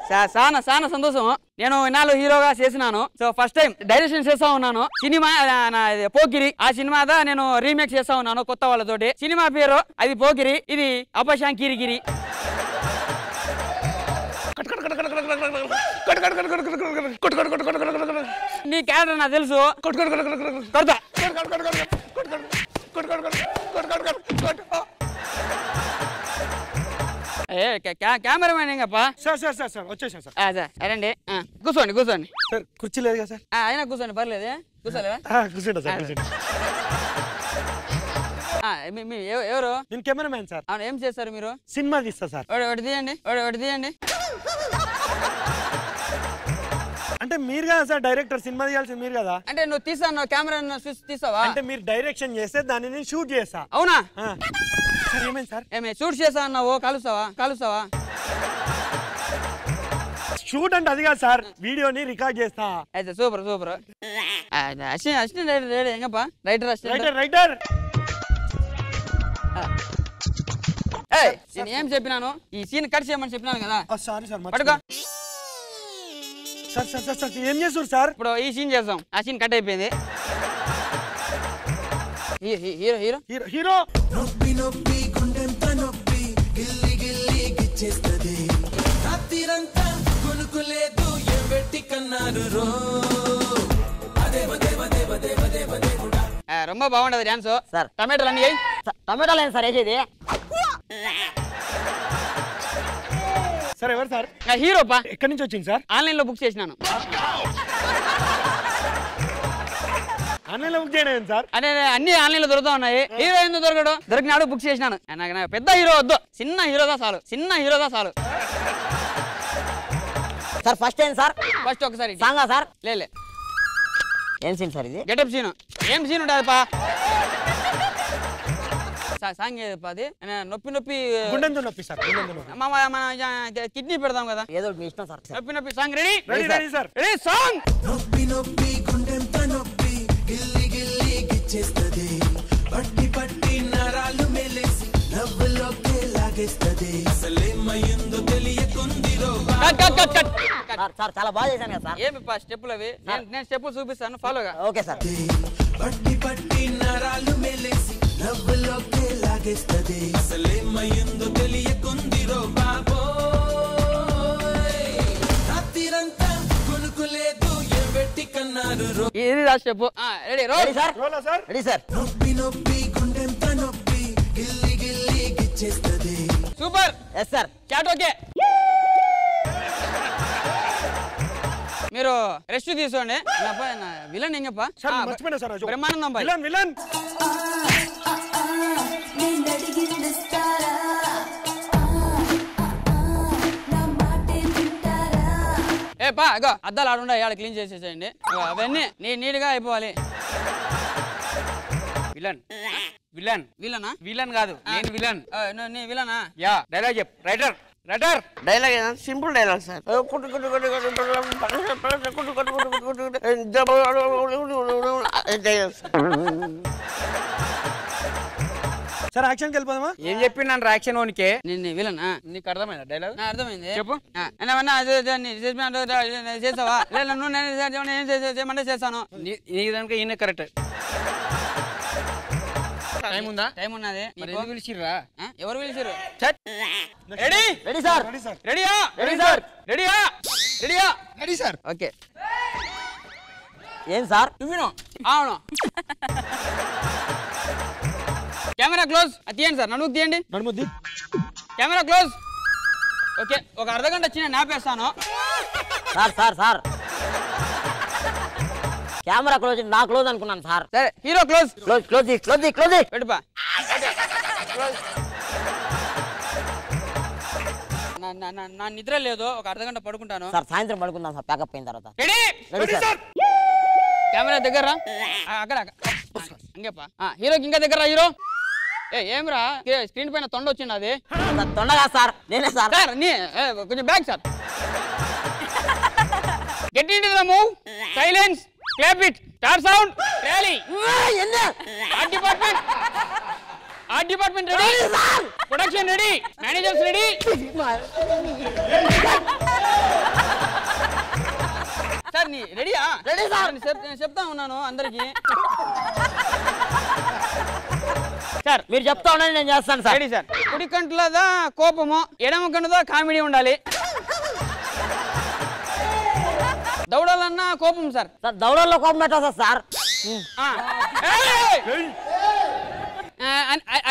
చాలా చాలా సంతోషం. నేను ఇన్నాళ్ళు హీరోగా చేసినాను. సో ఫస్ట్ టైం డైరెక్షన్ చేస్తా ఉన్నాను. సినిమా పోకిరి. ఆ సినిమా నేను రీమేక్ చేస్తా ఉన్నాను కొత్త వాళ్ళతోటి. సినిమా పేరు అది పోకిరి, ఇది అపశాంకిరిగిరి. నీ క్యారెక్టర్ నాకు తెలుసు. కెమెరామెన్ ఇంకప్ప సార్ వచ్చేసాను సార్. అరండి కూర్చోండి కూర్చోండి. సార్ కుర్చీ లేదు కదా సార్? అయినా కూర్చోండి పర్లేదు. కూర్చోలేదా? కూర్చుంటా సార్ కూర్చుంటా. ఎవరు? నేను కెమెరామెన్ సార్. అవును, ఏం చేస్తారు మీరు? సినిమా తీస్తా సార్. ఒకటి తీయండి, ఒకటి తీయండి. అంటే మీరు కదా సార్ డైరెక్టర్, సినిమా తీయాల్సింది మీరు కదా. అంటే నువ్వు తీసాను కెమెరా తీసావా? అంటే మీరు డైరెక్షన్ చేస్తే దాన్ని నేను షూట్ చేస్తా. అవునా? సార్ ఏమైంది సార్? షూట్ చేస్తా అన్నావు, కాలుస్తావా? షూట్ అంటే అది కాదు సార్, వీడియోని రికార్డ్ చేస్తా. అయితే సూపర్. అసిస్టెంట్ రైటర్ ఎంగప్ప? రైటర్ నేను ఏం చెప్పినాను? ఈ సీన్ కట్ చేయమని చెప్పినాను కదా. Sorry sir. పడుకో. సార్ ఏం చేస్తారు సార్? ఇప్పుడు ఈ సీన్ చేద్దాం. ఆ సీన్ కట్ అయిపోయింది. హీరో ரொம்ப బాగుంటది డాన్స్ సార్. టమాటాలు అన్ని టమాటాలు ఏంటి సార్ వేసేది? సార్ ఎవరు సార్? హీరోపా. ఎక్కడి నుంచి వచ్చింది సార్? ఆన్లైన్ లో బుక్ చేసినాను. ఆన్లైన్ లో బుక్ చేయడం సార్? అంటే అన్ని ఆన్లైన్ లో దొరుకుతా ఉన్నాయి. హీరో ఎందుకు దొరికినాడు బుక్ చేసినాను. నాకు పెద్ద హీరో వద్దు, చిన్న హీరోదా చాలు. సార్ ఫస్ట్ ఏం సార్? ఫస్ట్ ఒకసారి సాంగా సార్? లేలే. ఏం సీన్ సార్ ఇది? Getup scene. ఏం సీన్ ఉంటుంది పా? సాంగ్ ఏదప్పా అది? నొప్పి గుండెంతో నొప్పి సార్. మన కిడ్నీ పెడదాం కదా. ఏదో మీ ఇష్టం సార్. నొప్పి song ready sir. Ready song. నొప్పి గుండెంతో నొప్పి గిల్లి గిచ్చేస్తది, పట్టి నరాలు మెలేసి నవ్వులోకి లాగేస్తది, అసలేమయ్యిందో తెలియకుందిరో. సార్ చాలా బాగా చేశాను కదా సార్. ఏమి స్టెప్పులు అవి? నేను స్టెప్పులు చూపిస్తాను, ఫాలోగా. Okay sir. పట్టి నరాలు మెలేసి నవ్వులోకి లాగేస్తది, అసలేమయ్యిందో తెలియకుందిరో బాబోయ్. రాత్రిరంతా కొనుక్కులేదు, ఏం పెట్టి కన్నారు. ఇది రా step. Ready sir. Ready sir. నొప్పి గుండెంతో నొప్పి గిల్లి గిచ్చేస్తది. Super. Yes sir. Cut okay. మీరు రెస్ట్ తీసుకోండి. విలన్ ఎంగప్ప? బ్రహ్మానందం బాయ్. విలన్ ఏ పా ఇగో అద్దాలు ఆడుండా ఆడ క్లీన్ చేసేసేయండి. అవన్నీ నీట్ గా అయిపోవాలి. విలన్ కాదు, నేను విలన్. నీ విలనా? యా డైలాగ్ చెప్పు. Writer dialogue simple dialogue sir. Sir యాక్షన్కి వెళ్ళిపోదామా? ఏం చెప్పినాను యాక్షన్ ఓనికే? నేను విలనా? నీకు అర్థమైందా డైలాగ్? అర్థమైంది. చెప్పు. చేసావా? లేదు నువ్వు చేయమంటే చేస్తాను. నీ దానికి ఈయన కరెక్ట్. టైం ఉందా? టైం ఉన్నది. పిలిచిర్రా? ఎవరు పిలిచారు? Ready sir. Ready sir. Okay. ఏం సార్? నువ్వు అవును. Camera close. తీయండి సార్, నన్ను తీయండి. Camera close. ఓకే, ఒక అర్ధగంట చిన్న నాపేస్తాను. Sir camera close. నా క్లోజ్ అనుకున్నాను సార్. సరే హీరో క్లోజ్. క్లోజ్ పెట్టుపా. నా నిద్ర లేదు, ఒక అర్ధగంట పడుకుంటాను సార్. సాయంత్రం పడుకుందాం సార్, ప్యాకప్ అయిన తర్వాత. Ready sir. కెమెరా దగ్గర అక్కడ ఇంకేపా. హీరోకి ఇంకా దగ్గర. హీరో ఏమిరా స్క్రీన్ పైన తొండ వచ్చింది? అది తొండగా సార్, నేనే సార్. కొంచెం back sir. Get into the move. Silence. Clap it. Start sound. Rally. Art department ready. Production ready. Managers ready. Sir నీ రెడీయా? Ready sir. నేను చెప్తా ఉన్నాను అందరికి. సార్ మీరు చెప్తా ఉండండి, నేను చేస్తాను సార్. Ready sir. కుడి కంట్లోదా కోపము, ఎడమ కంటుదా కామెడీ ఉండాలి. దౌడాలన్నా కోపం సార్. సార్ దౌడల్లో కోపం పెట్టా సార్.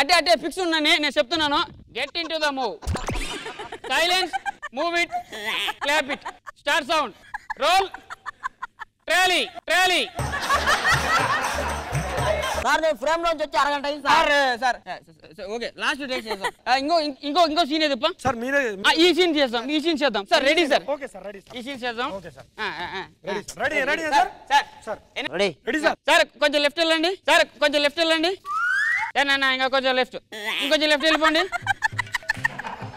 అట్టే ఫిక్స్ ఉన్నాను, నేను చెప్తున్నాను. Get in to the move. Silence, move it, clap it, start sound, roll, trolley. Sir నేను ఫ్రేమ్ లోంచి వచ్చి అరగంట అయింది సార్. ఓకే లాస్ట్ టేక్ చేద్దాం. ఇంకో సీన్ ఏదప్ప సార్ మీరే. ఈ సీన్ చేద్దాం sir. Ready sir. Okay sir ready sir. ఈ సీన్ చేద్దాం. Okay sir. Ready ready sir. Sir ready. Ready sir. Sir కొంచెం లెఫ్ట్ వెళ్ళండి. ఇంకా కొంచెం లెఫ్ట్. ఇంకొంచెం లెఫ్ట్ వెళ్ళిపోండి.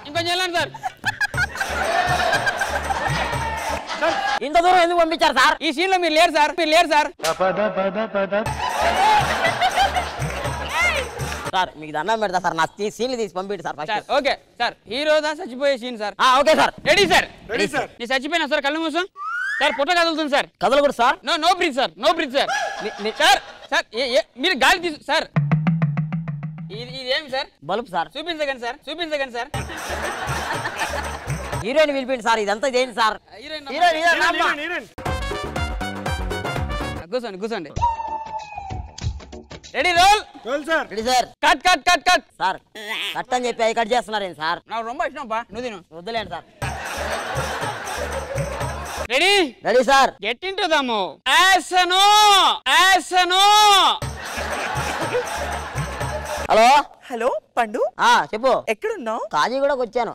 ఇంకొంచెం వెళ్ళండి సార్. ఇంత దూరం ఎందుకు పంపించారు సార్? ఈ సీన్ లో మీరు లేరు సార్. సార్ మీకు దండం పెడతా సార్, నా సీన్లు తీసి పంపిండి సార్ ఫస్ట్. Okay sir. హీరోదా చచ్చిపోయే scene sir. Okay sir. Ready sir. Ready sir. నీ చచ్చిపోయినా సార్, కళ్ళు మూసు సార్. పొట్ట కదులుతుంది సార్. కదలకూడదు sir. No breath sir. Sir మీరు గాలి తీసు సార్. ఇది ఏమి సార్? Bulb sir. చూపించగండి సార్. హీరోయిన్ పిలిపిండి సార్. ఇదంతా ఇదేంటి సార్? హీరోయిన్. కూర్చోండి. Ready roll. Roll sir. Ready sir. Cut sir cut అని చెప్పి కట్ చేస్తున్నారేంటి సార్? నాకు రొంబ ఇష్టం బా, నువ్వు తిను. వద్దులేండి sir. Ready sir. Get in to the move. యాసనో. హలో పండు, చెప్పు. ఎక్కడున్నావు? కాజీగూడకు వచ్చాను.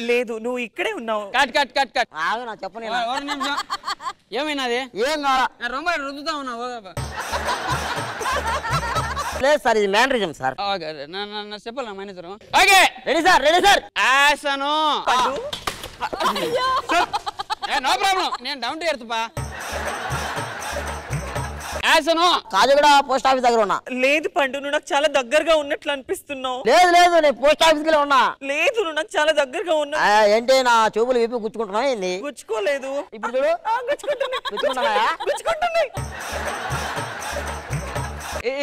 లేదు, నువ్వు ఇక్కడే ఉన్నావు. కట్. ఆగు, నా చెప్పు. ఏమైనాది? ఏం కావాలా? రొంబ రుద్దుతా ఉన్నావు. లేదు సార్, ఇది మ్యానరిజం సార్. చెప్పాలి నా మేనేజర్. Okay ready sir. యాసనో. పండు నో ప్రాబ్లం, నేను డౌన్ టు ఎర్త్ పా. యాసనో. కాజీగూడ పోస్ట్ ఆఫీస్ దగ్గర ఉన్నా. లేదు పండు, నువ్వు నాకు చాలా దగ్గరగా ఉన్నట్లు అనిపిస్తున్నావు. లేదు నేను పోస్ట్ ఆఫీస్ కి ఉన్నా. లేదు, నువ్వు నాకు చాలా దగ్గరగా ఉన్నా. ఏంటి నా చూపులు విప్పి గుచ్చుకుంటున్నావు ఏంది? గుచ్చుకోలేదు. ఇప్పుడు చూడు. గుచ్చుకుంటున్నాయి.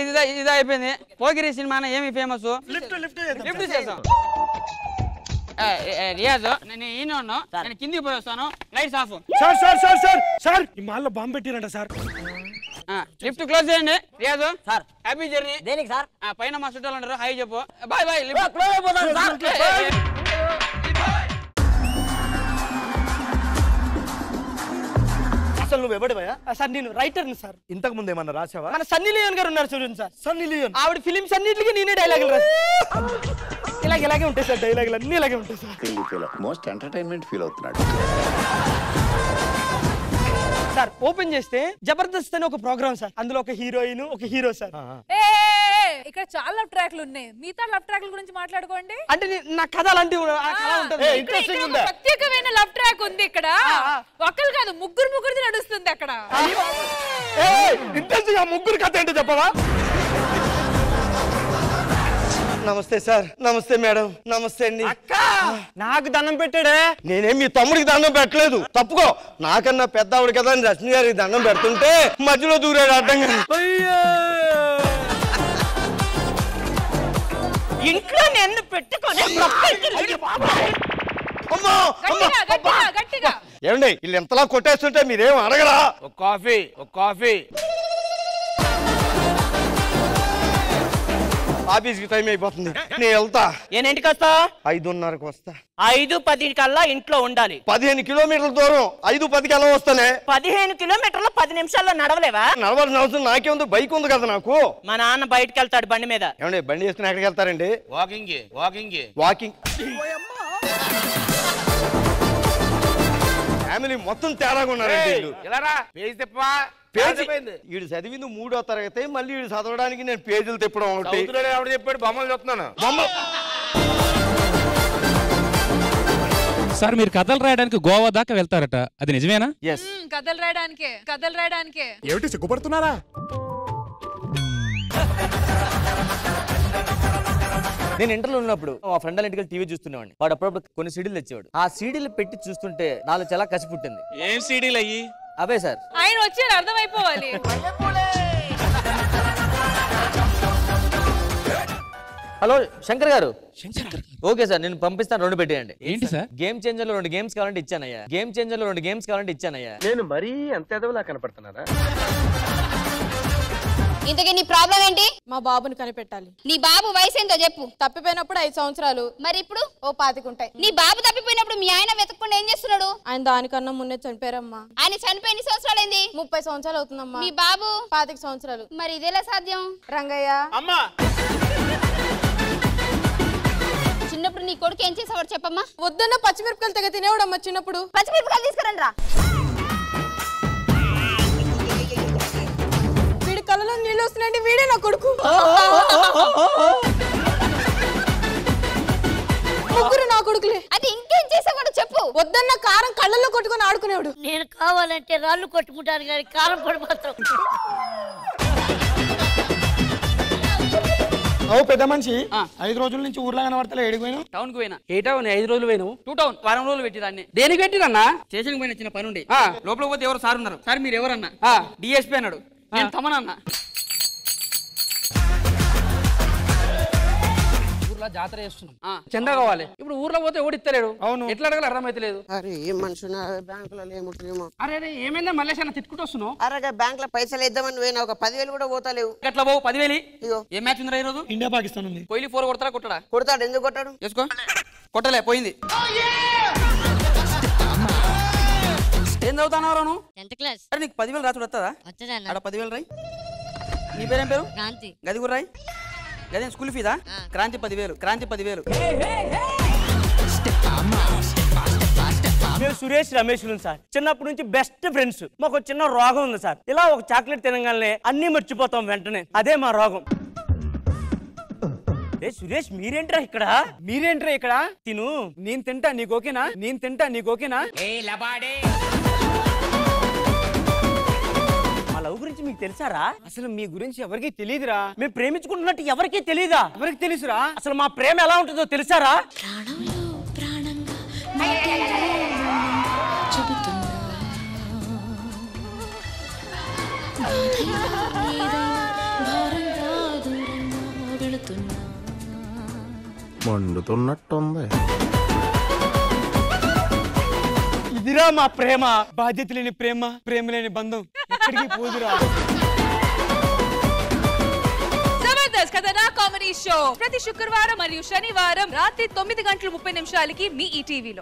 ఇది అయిపోయింది. పోకిరి సినిమా ఏమి ఫేమస్? లిఫ్ట్ చేద్దాం. రియాజ్ నేను ఈయన ఉన్నాను, నేను కిందికి పోయి వస్తాను. Lights off. సార్ ఈ మాల్లో బాంబు పెట్టిరంట సార్. లిఫ్ట్ క్లోజ్ చేయండి. Riyaz sir happy journey. దేనికి సార్? పైన మా చుట్టాలు ఉంటారు, హాయ్ చెప్పు. బాయ్. క్లోజ్ అయిపోతాను సార్. అసలు నువ్వు ఎవడివయ్యా? సార్ నేను రైటర్ని సార్. ఇంతకు ముందు ఏమన్నా రాసావా? మన సన్నీ లియోన్ గారు ఉన్నారు చూడండి సార్. Sunny Leone. ఆవిడ ఫిలిమ్స్ అన్నిటికీ నేనే డైలాగులు రాస్తాను. ఇలాగే ఉంటాయి సార్, డైలాగులు అన్ని ఇలాగే ఉంటాయి సార్. మోస్ట్ ఎంటర్టైన్మెంట్ ఫీల్ అవుతున్నాడు సార్. ఓపెన్ చేస్తే జబర్దస్త్ అని ఒక ప్రోగ్రామ్ సార్, అందులో ఒక హీరోయిన్ ఒక హీరో సార్. ఇక్కడ చాలా లవ్ ట్రాక్లు ఉన్నాయి, మిగతా లవ్ ట్రాక్ల గురించి మాట్లాడుకోండి. అంటే నా కథ అలాంటి ఇంట్రెస్టింగ్ ఉందా? ప్రత్యేకమైన లవ్ ట్రాక్ ఉంది ఇక్కడ. ఒకరు కాదు, ముగ్గురిది నడుస్తుంది అక్కడ. ఇంట్రెస్టింగ్. ఆ ముగ్గురు కథ ఏంటో చెప్పవా? నమస్తే సార్. నమస్తే మేడం. నమస్తే అండి. నాకు దండం పెట్టాడే. నేనేం మీ తమ్ముడికి దండం పెట్టలేదు, తప్పుకో. నాకన్నా పెద్ద ఆవిడ కదా అని రశ్మి గారికి దండం పెడుతుంటే మధ్యలో దూరాడు అడ్డంగా. ఇంట్లో నేను పెట్టుకొని ఏమండి వీళ్ళు ఎంతలా కొట్టేస్తుంటే మీరేం అడగరా? ఒక కాఫీ. ఆఫీస్కి టైం అయిపోతుంది, నేను వెళ్తా. నేనేంటికి వస్తా? 5:30కి వస్తా. 5:10 కల్లా ఇంట్లో ఉండాలి. 15 కిలోమీటర్ల దూరం 5:10కి ఎలా వస్తానే? 15 కిలోమీటర్లు 10 నిమిషాల్లో నడవలేవా? నడవాల్సిన అవసరం నాకే ఉంది, బైక్ ఉంది కదా నాకు. మా నాన్న బయటకు వెళ్తాడు బండి మీద. ఏమండి బండి వేసుకుని ఎక్కడికి వెళ్తారండి? వాకింగ్. ఫ్యామిలీ మొత్తం తేడాగా ఉన్నారండి. వీడు చదివింది 3వ తరగతి, మళ్ళీ వీడు చదవడానికి నేను పేజీలు తిప్పడం ఒకటి. చెప్పాడు, బొమ్మలు చూస్తున్నాను. సార్ మీరు కథలు రాయడానికి గోవా దాకా వెళ్తారట, అది నిజమేనా? కథలు రాయడానికే. ఏమిటి సిగ్గుపడుతున్నారా? నేను ఇంటర్లో ఉన్నప్పుడు మా ఫ్రెండ్ వాళ్ళ ఇంటికి టీవీ చూస్తున్నాడు. వాడు అప్పుడప్పుడు కొన్ని సీడీలు తెచ్చేవాడు. ఆ సీడీలు పెట్టి చూస్తుంటే నాలో చాలా కసి పుట్టింది. ఏం సీడీలు అయ్యి? అవే సార్. ఆయన వచ్చారు అర్థమైపోవాలి. హలో శంకర్ గారు. ఓకే సార్, నేను పంపిస్తాను, 2 పెట్టేయండి. ఏంటి సార్? గేమ్ చేంజర్ లో 2 గేమ్స్ కావాలంటే ఇచ్చానయ్యా. గేమ్ చేంజర్ లో 2 గేమ్స్ కావాలంటే ఇచ్చానయ్యా. నేను మరీ అంత ఎదవలా కనపడుతున్నారా? ఇంతకీ నీ ప్రాబ్లం ఏంటి? మా బాబుని కనిపెట్టాలి. నీ బాబు వయసు ఏంటో చెప్పు. తప్పిపోయినప్పుడు 5 సంవత్సరాలు. మరి ఇప్పుడు ఓ 25 ఉంటాయి. నీ బాబు తప్పిపోయినప్పుడు మీ ఆయన వెతకకుండా ఏం చేస్తున్నాడు? ఆయన దానికన్నా ముందే చనిపోయారమ్మా. ఆయన చనిపోయి ఎన్ని సంవత్సరాలైంది? 30 సంవత్సరాలు అవుతుందమ్మా. మీ బాబు 25 సంవత్సరాలు. మరి ఇదేలా సాధ్యం? రంగయ్య అమ్మా, చిన్నప్పుడు నీ కొడుకు ఏం చేసేవాడు చెప్పమ్మా? వద్దన్న పచ్చిమిరపకాయలు తెగ తినేవాడమ్మా చిన్నప్పుడు. పచ్చిమిరపకాయలు తీసుకురండి రా. వీడి కళ్ళలో నీళ్ళు వస్తున్నాయంటే వీడే నా కొడుకు. ముగ్గురు నా కొడుకులే. అది ఇంకేం చేసేవాడు చెప్పు. వద్దన్న కారం కళ్ళల్లో కొట్టుకొని ఆడుకునేవాడు. నేను కావాలంటే రాళ్ళు కొట్టుకుంటాను కానీ కారం పడిపోతాం. అవు పెద్ద మనిషి, 5 రోజుల నుంచి ఊర్లో కనబడతలే. ఎడిపోయినా? టౌన్ కు పోయినా. ఏ టౌన్? 5 రోజులు పోయినావు. 2 టౌన్ వారం రోజులు పెట్టిరాన్ని. దేనికి పెట్టిరన్నా? స్టేషన్ పోయిన చిన్న పని ఉండి లోపల పోతే ఎవరు సార్ ఉన్నారు. సార్ మీరు ఎవరన్నా? డిఎస్పీ అన్నాడు. నేను తమనన్నా. ఊర్లో జాతర చేస్తున్నాం, చందా కావాలి. ఇప్పుడు ఊర్లో పోతే ఓడిస్తలేడు. అవును, ఎట్లా అడగాలి అర్థమైతలేదు. అరే ఏం మనుషులు బ్యాంకులో ఏముంటుందేమో. అరే అరే ఏమైందా మల్లేష్ అన్న తిట్టుకుంటూ వస్తున్నావు? అరే బ్యాంక్ లో పైసలు ఇద్దామని పోయినా ఒక 10,000 కూడా పోతాలేవు. ఎట్లా బాబు 10,000? ఏం మ్యాచ్ ఉందిరా ఈ రోజు? ఇండియా పాకిస్తాన్ ఉంది. కోహ్లీ 4 కొడతాడా కొట్టడా? కొడతాడు. ఎందుకు కొట్టాడు? చేసుకో. కొట్టలే, పోయింది. ఏం చదువుతావు నువ్వు? 10th class. అరే నీకు 10,000 రాసుడు వస్తుందా? వచ్చేదన్న. అక్కడ 10,000 రాయి. నీ పేరేం పేరు? క్రాంతి. గది కూడా రాయి. గదే స్కూల్ ఫీజా? క్రాంతి 10,000. క్రాంతి 10,000. మేము సురేష్ రమేష్ సార్ చిన్నప్పటి నుంచి బెస్ట్ ఫ్రెండ్స్. మాకు చిన్న రోగం ఉంది సార్. ఇలా ఒక చాక్లెట్ తినగానే అన్ని మర్చిపోతాం వెంటనే. అదే మా రోగం. ఏ సురేష్ మీరేంట్రా ఇక్కడ? మీరేంట్రా ఇక్కడ? తిను, నేను తింటా నీకు ఓకేనా? నేను తింటా నీకు ఓకేనా? మా లవ్ గురించి మీకు తెలుసారా? అసలు మీ గురించి ఎవరికి తెలియదురా. మేము ప్రేమించుకుంటున్నట్టు ఎవరికి తెలియదా? ఎవరికి తెలుసురా? అసలు మా ప్రేమ ఎలా ఉంటుందో తెలుసారా? మండుతున్నట్టుంది. ఇదిరా మా ప్రేమ. బాధ్యత లేని ప్రేమ, ప్రేమ లేని బంధం ఎక్కడికి పోదురా. జబర్దస్త్ కథనా కామెడీ షో ప్రతి శుక్రవారం మరియు శనివారం రాత్రి 9:30 మీ ఈటీవీలో.